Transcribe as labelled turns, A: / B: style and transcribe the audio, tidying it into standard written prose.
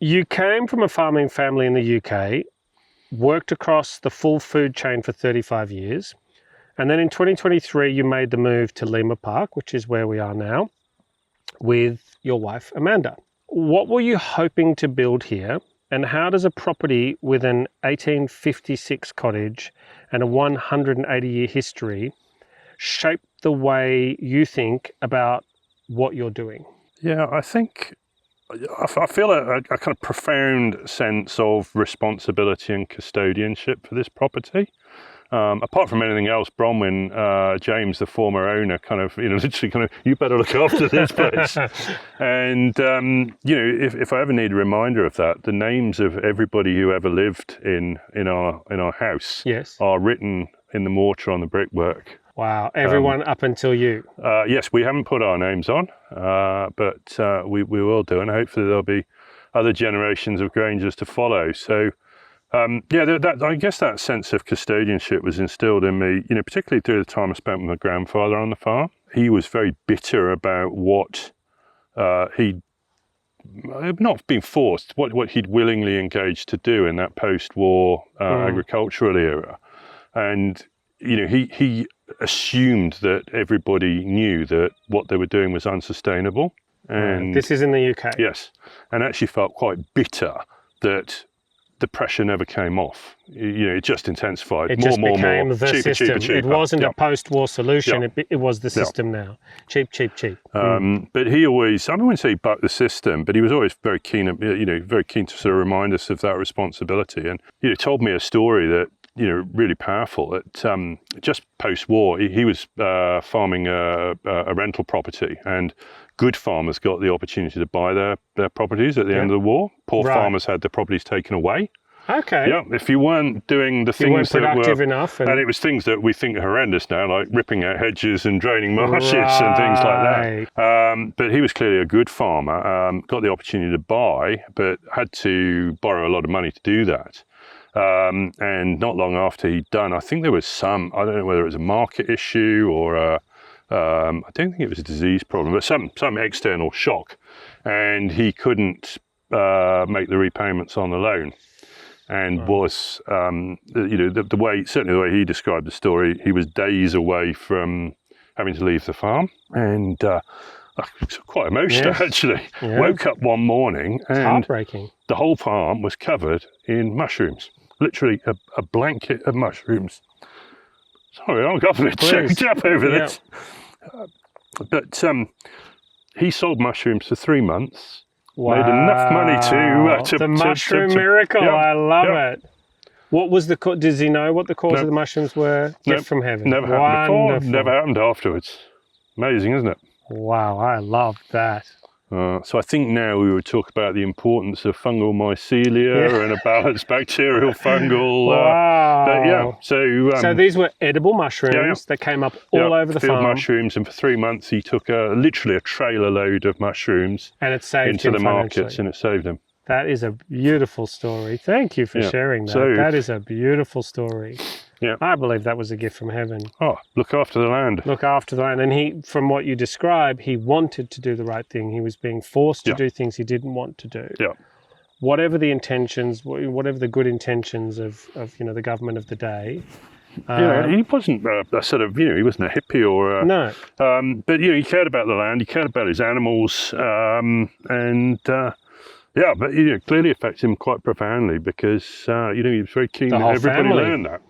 A: you came from a farming family in the UK, worked across the full food chain for 35 years, and then in 2023 you made the move to Lemah Park, which is where we are now, with your wife Amanda. What were you hoping to build here, and how does a property with an 1856 cottage and a 180-year history shape the way you think about what you're doing?
B: Yeah, I think I feel a kind of profound sense of responsibility and custodianship for this property. Apart from anything else, Bronwyn James, the former owner, literally you better look after this place. And, if I ever need a reminder of that, the names of everybody who ever lived in our house are written in the mortar on the brickwork.
A: Wow, everyone up until you.
B: Yes, we haven't put our names on, but we will do, and hopefully there'll be other generations of Grangers to follow. So, I guess that sense of custodianship was instilled in me, particularly through the time I spent with my grandfather on the farm. He was very bitter about what he'd not been forced, what he'd willingly engaged to do in that post-war agricultural era. And, he assumed that everybody knew that what they were doing was unsustainable. And
A: this is in the UK?
B: Yes, and actually felt quite bitter that the pressure never came off. It just intensified.
A: It just became the
B: cheaper,
A: system.
B: cheaper.
A: It wasn't a post-war solution.
B: Yep.
A: It was the system now. Cheap.
B: But he always, I wouldn't say he bucked the system, but he was always very keen, very keen to sort of remind us of that responsibility. And told me a story that really powerful. That just post-war, he was farming a rental property, and good farmers got the opportunity to buy their properties at the end of the war. Poor farmers had their properties taken away.
A: Okay.
B: Yeah, if you weren't doing the things that were
A: productive enough,
B: and it was things that we think are horrendous now, like ripping out hedges and draining marshes and things like that. But he was clearly a good farmer, got the opportunity to buy, but had to borrow a lot of money to do that. And not long after he'd done, I think there was I don't know whether it was a market issue or I don't think it was a disease problem, but some external shock, and he couldn't make the repayments on the loan, and was the way he described the story, he was days away from having to leave the farm, and quite emotional actually. Woke up one morning and
A: heartbreaking.
B: The whole farm was covered in mushrooms, literally a blanket of mushrooms. Sorry, I got a bit choked up over this. But he sold mushrooms for 3 months.
A: Wow.
B: Made enough money to
A: the mushroom miracle. I love it. What was does he know what the cause of the mushrooms were? Gift from heaven.
B: Never happened before. Never happened afterwards. Amazing, isn't it?
A: Wow, I love that.
B: So I think now we would talk about the importance of fungal mycelia and a balanced bacterial fungal.
A: Wow.
B: So
A: these were edible mushrooms that came up all over the farm.
B: Mushrooms, and for 3 months he took literally a trailer load of mushrooms
A: and it saved
B: into the markets, and it saved him.
A: That is a beautiful story. Thank you for sharing that. That is a beautiful story.
B: Yeah,
A: I believe that was a gift from heaven.
B: Oh, look after the land.
A: Look after the land. And he, from what you describe, he wanted to do the right thing. He was being forced to do things he didn't want to do.
B: Yeah.
A: Whatever the intentions, whatever the good intentions of the government of the day.
B: He wasn't a sort of, he wasn't a hippie or
A: no.
B: But he cared about the land. He cared about his animals, but clearly affected him quite profoundly because he was very keen that everybody learned that.